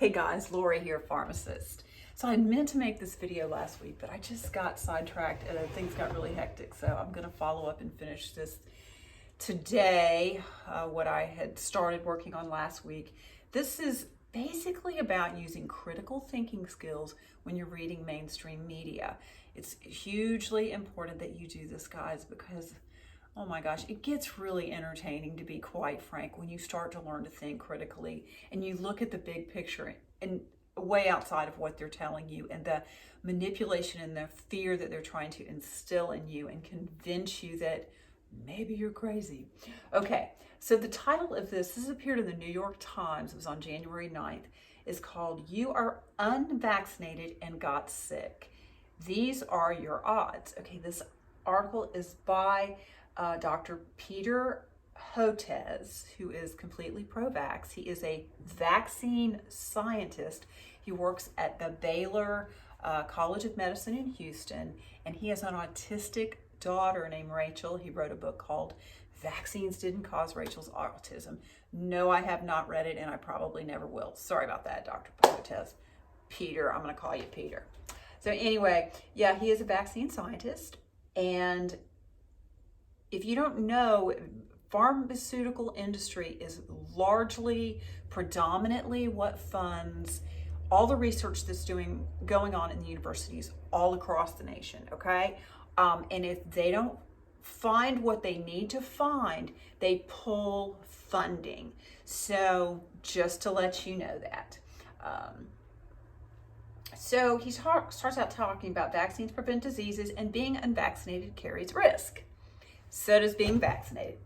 Hey guys, Lori here, pharmacist. So I meant to make this video last week, but I just got sidetracked and things got really hectic. So I'm going to follow up and finish this today, what I had started working on last week. This is basically about using critical thinking skills when you're reading mainstream media. It's hugely important that you do this, guys, because oh my gosh, it gets really entertaining, to be quite frank, when you start to learn to think critically and you look at the big picture and way outside of what they're telling you and the manipulation and the fear that they're trying to instill in you and convince you that maybe you're crazy. Okay, so the title of this appeared in the New York Times. It was on January 9th. Is called "You Are Unvaccinated and Got Sick. These Are Your Odds." Okay, this article is by Dr. Peter Hotez, who is completely pro-vax. He is a vaccine scientist. He works at the Baylor College of Medicine in Houston, and he has an autistic daughter named Rachel. He wrote a book called "Vaccines Didn't Cause Rachel's Autism." No, I have not read it, and I probably never will. Sorry about that, Dr. Hotez. Peter, I'm going to call you Peter. So anyway, yeah, he is a vaccine scientist, and if you don't know, pharmaceutical industry is largely, predominantly what funds all the research that's going on in the universities all across the nation, okay? And if they don't find what they need to find, they pull funding. So just to let you know that. So he starts out talking about vaccines prevent diseases and being unvaccinated carries risk. So does being vaccinated.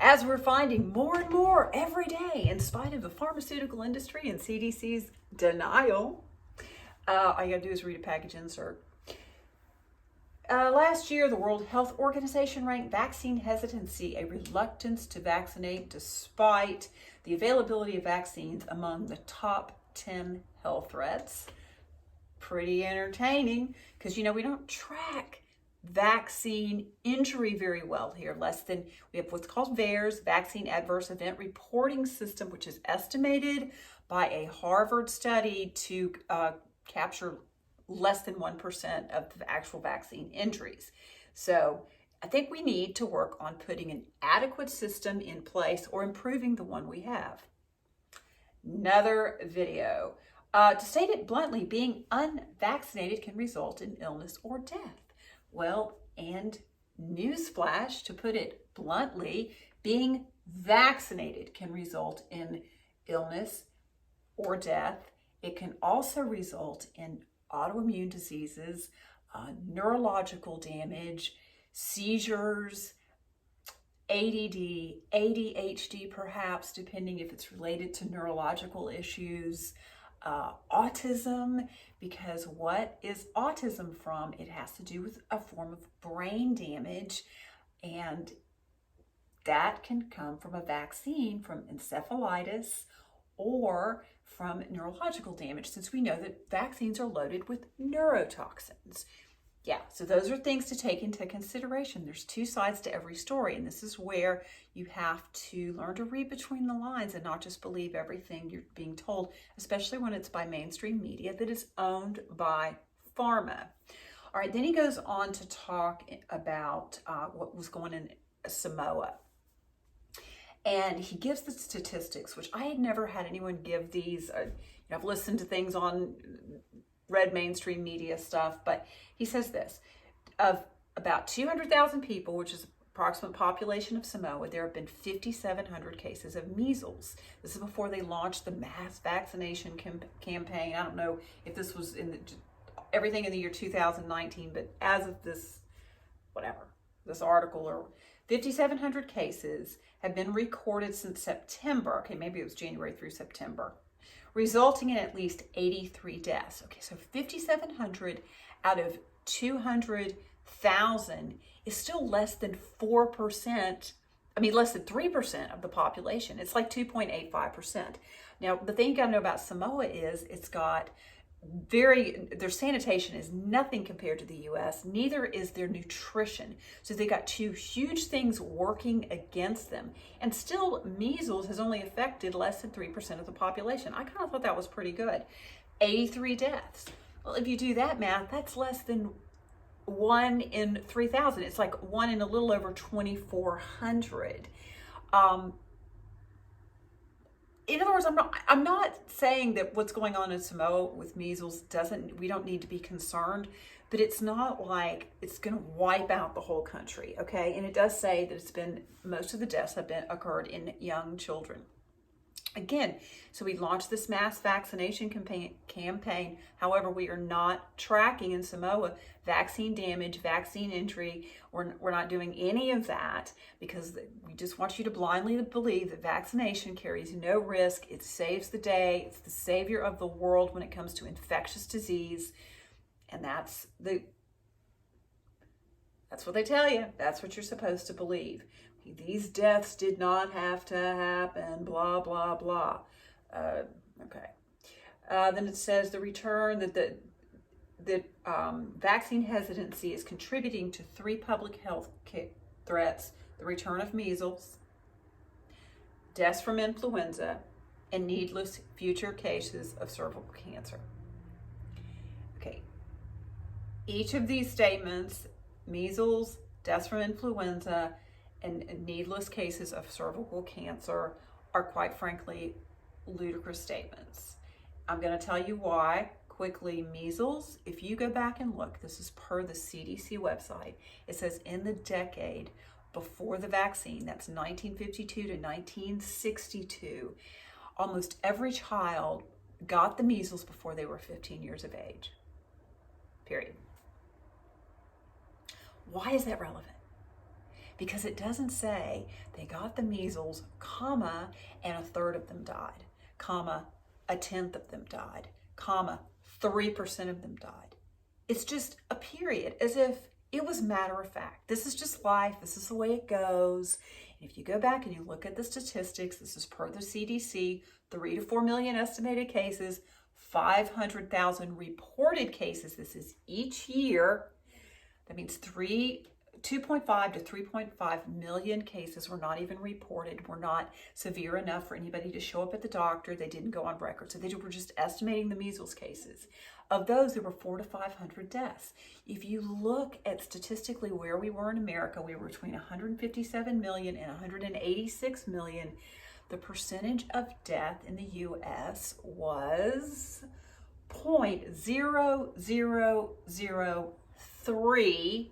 As we're finding more and more every day, in spite of the pharmaceutical industry and CDC's denial, all you gotta do is read a package insert. Last year, the World Health Organization ranked vaccine hesitancy a reluctance to vaccinate despite the availability of vaccines among the top 10 health threats. Pretty entertaining, because we don't track vaccine injury very well here. We have what's called VAERS, Vaccine Adverse Event Reporting System, which is estimated by a Harvard study to capture less than 1% of the actual vaccine injuries. So I think we need to work on putting an adequate system in place or improving the one we have. Another video. To state it bluntly, being unvaccinated can result in illness or death. Well, and newsflash, to put it bluntly, being vaccinated can result in illness or death. It can also result in autoimmune diseases, neurological damage, seizures, ADD, ADHD perhaps, depending if it's related to neurological issues, autism, because what is autism from? It has to do with a form of brain damage, and that can come from a vaccine, from encephalitis, or from neurological damage, since we know that vaccines are loaded with neurotoxins. Yeah, so those are things to take into consideration. There's two sides to every story, and this is where you have to learn to read between the lines and not just believe everything you're being told, especially when it's by mainstream media that is owned by pharma. All right, then he goes on to talk about what was going on in Samoa. And he gives the statistics, which I had never had anyone give these. I've listened to things on read mainstream media stuff, but he says this: of about 200,000 people, which is approximate population of Samoa, there have been 5,700 cases of measles. This is before they launched the mass vaccination campaign. I don't know if this was in everything in the year 2019, but as of this article, or 5,700 cases have been recorded since September. Okay, maybe it was January through September, resulting in at least 83 deaths. Okay, so 5,700 out of 200,000 is still less than 4%. Less than 3% of the population. It's like 2.85%. Now, the thing you gotta know about Samoa is it's got their sanitation is nothing compared to the US, neither is their nutrition. So they got two huge things working against them. And still, measles has only affected less than 3% of the population. I kind of thought that was pretty good. 83 deaths. Well, if you do that math, that's less than 1 in 3,000. It's like 1 in a little over 2,400. In other words, I'm not saying that what's going on in Samoa with measles we don't need to be concerned, but it's not like it's going to wipe out the whole country, okay? And it does say that most of the deaths have occurred in young children. Again, so we launched this mass vaccination campaign. However, we are not tracking in Samoa vaccine damage, vaccine injury. We're not doing any of that because we just want you to blindly believe that vaccination carries no risk. It saves the day. It's the savior of the world when it comes to infectious disease. And that's what they tell you. That's what you're supposed to believe. These deaths did not have to happen, blah, blah, blah. Okay. Then it says the return that vaccine hesitancy is contributing to 3 public health threats: the return of measles, deaths from influenza, and needless future cases of cervical cancer. Okay. Each of these statements, measles, deaths from influenza, and needless cases of cervical cancer, are quite frankly ludicrous statements. I'm going to tell you why quickly. Measles, if you go back and look, this is per the CDC website, it says in the decade before the vaccine, that's 1952 to 1962, almost every child got the measles before they were 15 years of age. Period. Why is that relevant? Because it doesn't say they got the measles, comma, and 1/3 of them died, comma, 1/10 of them died, comma, 3% of them died. It's just a period, as if it was matter of fact. This is just life. This is the way it goes. And if you go back and you look at the statistics, this is per the CDC, 3 to 4 million estimated cases, 500,000 reported cases. This is each year. That means 2.5 to 3.5 million cases were not even reported, were not severe enough for anybody to show up at the doctor. They didn't go on record. So they were just estimating the measles cases. Of those, there were 400 to 500 deaths. If you look at statistically where we were in America, we were between 157 million and 186 million. The percentage of death in the U.S. was 0.0003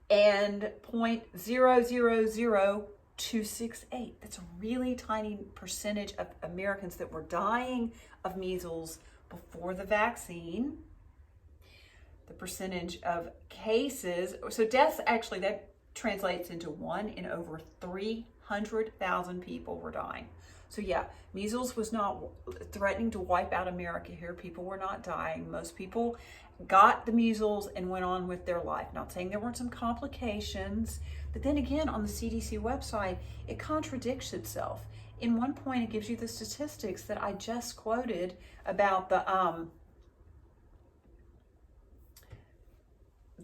and 0.000268. That's a really tiny percentage of Americans that were dying of measles before the vaccine. The percentage of cases, so deaths, actually that translates into 1 in over 300,000 people were dying. So yeah, measles was not threatening to wipe out America here. People were not dying. Most people got the measles and went on with their life. Not saying there weren't some complications, but then again, on the CDC website, it contradicts itself. In one point, it gives you the statistics that I just quoted about the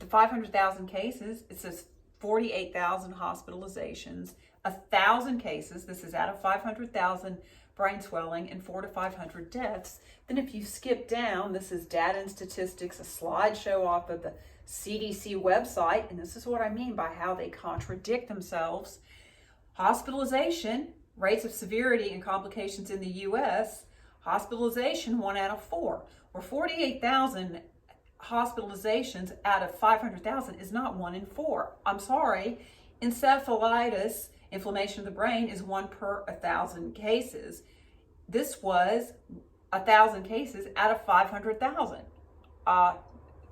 500,000 cases. It says 48,000 hospitalizations, 1,000 cases. This is out of 500,000 brain swelling, and 400 to 500 deaths. Then if you skip down, this is data and statistics, a slideshow off of the CDC website, and this is what I mean by how they contradict themselves. Hospitalization, rates of severity and complications in the U.S., hospitalization 1 out of 4. Or 48,000 hospitalizations out of 500,000 is not 1 in 4. I'm sorry, encephalitis, inflammation of the brain, is 1 per 1,000 cases. This was 1,000 cases out of 500,000.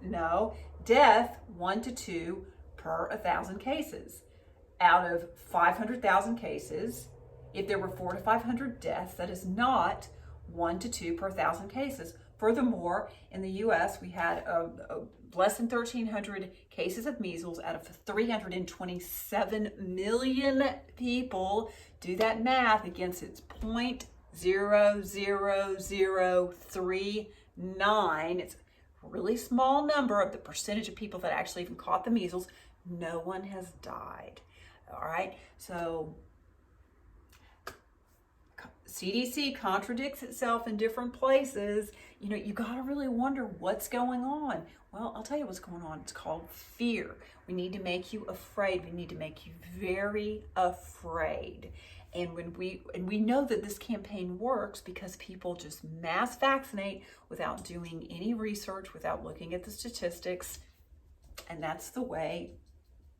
No, death 1 to 2 per 1,000 cases. Out of 500,000 cases, if there were 400 to 500 deaths, that is not 1 to 2 per 1,000 cases. Furthermore, in the U.S., we had less than 1,300 cases of measles out of 327 million people. Do that math against its 0.00039 9, it's a really small number of the percentage of people that actually even caught the measles, no one has died. All right, so CDC contradicts itself in different places. You know, you got to really wonder what's going on. Well, I'll tell you what's going on. It's called fear. We need to make you afraid. We need to make you very afraid. And we know that this campaign works because people just mass vaccinate without doing any research, without looking at the statistics. And that's the way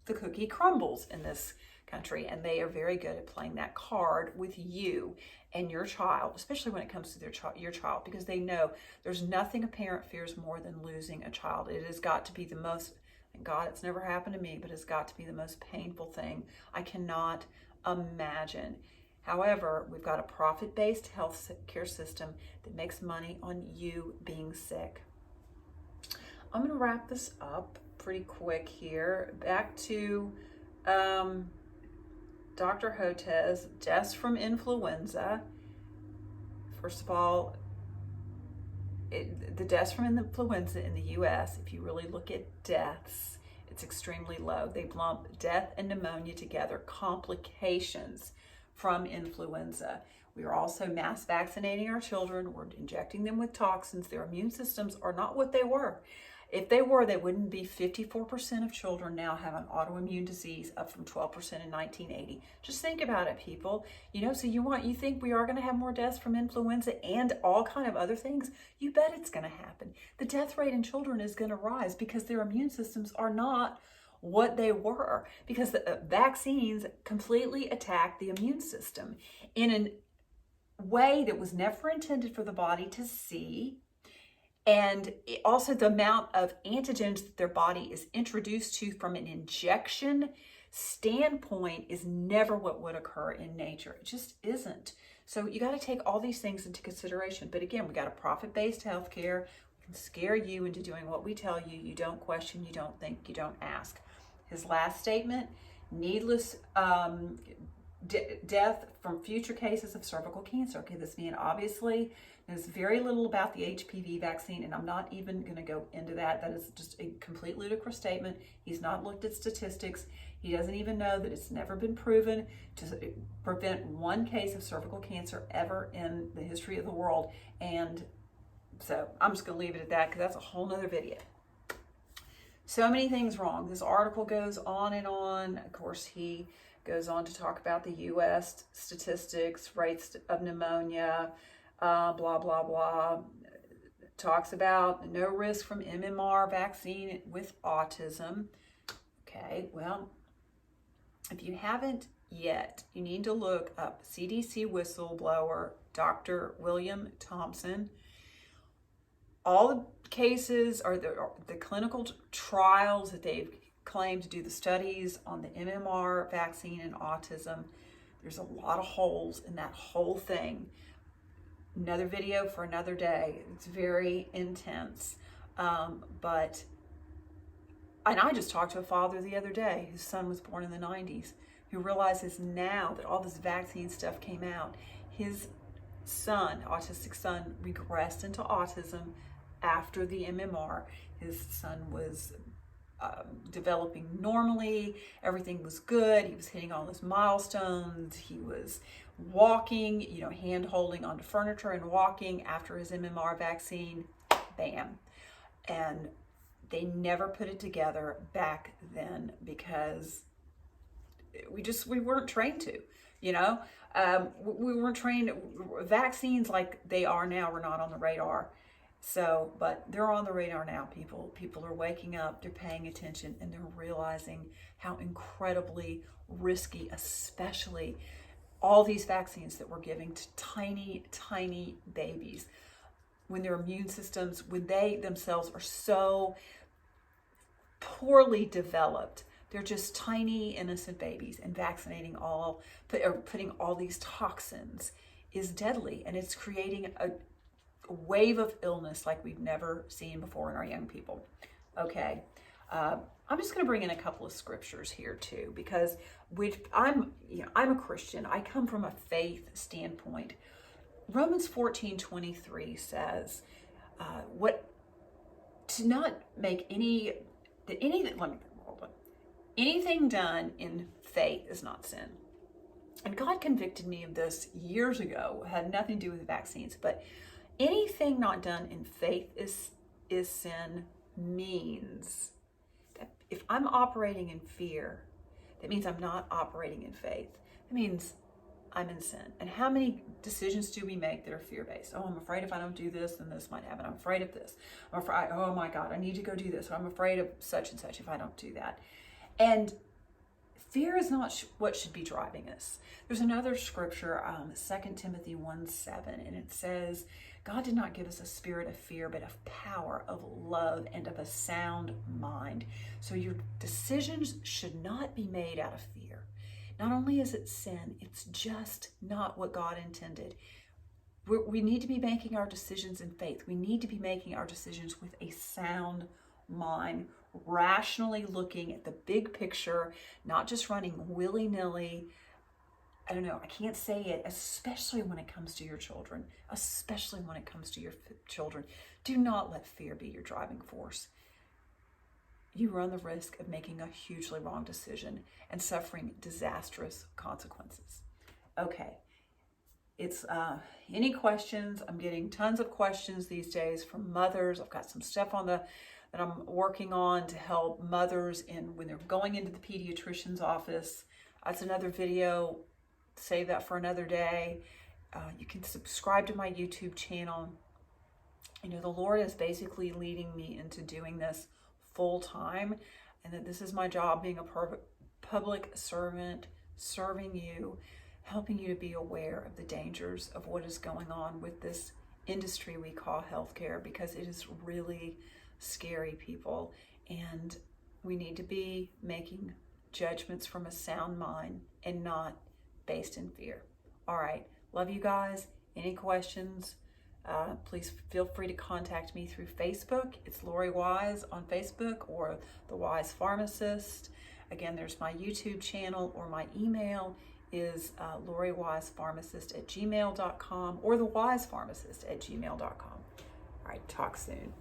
the cookie crumbles in this country. And they are very good at playing that card with you and your child, especially when it comes to your child, because they know there's nothing a parent fears more than losing a child. It has got to be the most, and God, it's never happened to me, but it's got to be the most painful thing I cannot imagine. However, we've got a profit-based health care system that makes money on you being sick. I'm going to wrap this up pretty quick here. Back to Dr. Hotez, deaths from influenza. First of all, the deaths from influenza in the U.S., if you really look at deaths, it's extremely low. They lump death and pneumonia together, complications from influenza. We are also mass vaccinating our children. We're injecting them with toxins. Their immune systems are not what they were. If they were, they wouldn't be. 54% of children now have an autoimmune disease, up from 12% in 1980. Just think about it, people. You know, so you think we are going to have more deaths from influenza and all kind of other things? You bet it's going to happen. The death rate in children is going to rise because their immune systems are not what they were, because the vaccines completely attack the immune system in a way that was never intended for the body to see. And also the amount of antigens that their body is introduced to from an injection standpoint is never what would occur in nature. It just isn't. So you got to take all these things into consideration. But again, we got a profit-based healthcare. We can scare you into doing what we tell you. You don't question, you don't think, you don't ask. His last statement, needless death from future cases of cervical cancer. Okay, this man obviously knows very little about the HPV vaccine, and I'm not even going to go into that. That is just a complete ludicrous statement. He's not looked at statistics. He doesn't even know that it's never been proven to prevent one case of cervical cancer ever in the history of the world. And so I'm just going to leave it at that, because that's a whole nother video. So many things wrong. This article goes on and on. Of course, he goes on to talk about the U.S. statistics, rates of pneumonia, blah, blah, blah. Talks about no risk from MMR vaccine with autism. Okay, well, if you haven't yet, you need to look up CDC whistleblower Dr. William Thompson. All the cases are the clinical trials that they've claimed to do the studies on the MMR vaccine and autism. There's a lot of holes in that whole thing. Another video for another day. It's very intense. And I just talked to a father the other day whose son was born in the 90s, who realizes now that all this vaccine stuff came out. His son, autistic son, regressed into autism after the MMR. His son was developing normally. Everything was good. He was hitting all his milestones. He was walking, hand holding onto furniture and walking after his MMR vaccine. Bam. And they never put it together back then because we weren't trained to, we weren't trained. Vaccines like they are now were not on the radar. So, but they're on the radar now, people. People are waking up, they're paying attention, and they're realizing how incredibly risky, especially all these vaccines that we're giving to tiny, tiny babies, when their immune systems, when they themselves are so poorly developed. They're just tiny, innocent babies, and vaccinating putting all these toxins is deadly, and it's creating a wave of illness like we've never seen before in our young people. Okay, I'm just going to bring in a couple of scriptures here too, because I'm a Christian. I come from a faith standpoint. Romans 14:23 says, to not make anything done in faith is not sin. And God convicted me of this years ago. It had nothing to do with vaccines, but anything not done in faith is sin. Means that if I'm operating in fear, that means I'm not operating in faith. That means I'm in sin. And how many decisions do we make that are fear-based? Oh, I'm afraid if I don't do this, then this might happen. I'm afraid of this. I'm afraid, oh my God, I need to go do this. Or I'm afraid of such and such if I don't do that. And fear is not what should be driving us. There's another scripture, 2 Timothy 1:7, and it says, God did not give us a spirit of fear, but of power, of love, and of a sound mind. So your decisions should not be made out of fear. Not only is it sin, it's just not what God intended. We need to be making our decisions in faith. We need to be making our decisions with a sound mind, rationally looking at the big picture, not just running willy-nilly. I don't know, I can't say it, especially when it comes to your children, especially when it comes to your children. Do not let fear be your driving force. You run the risk of making a hugely wrong decision and suffering disastrous consequences. Okay, it's any questions? I'm getting tons of questions these days from mothers. I've got some stuff that I'm working on to help mothers when they're going into the pediatrician's office. That's another video. Save that for another day. You can subscribe to my YouTube channel. You know, the Lord is basically leading me into doing this full time, and that this is my job, being a public servant, serving you, helping you to be aware of the dangers of what is going on with this industry we call healthcare, because it is really scary, people, and we need to be making judgments from a sound mind and not based in fear. All right, love you guys. Any questions? Please feel free to contact me through Facebook. It's Lori Wise on Facebook, or The Wise Pharmacist. Again, there's my YouTube channel, or my email is loriwisepharmacist@gmail.com, or thewisepharmacist@gmail.com. All right, talk soon.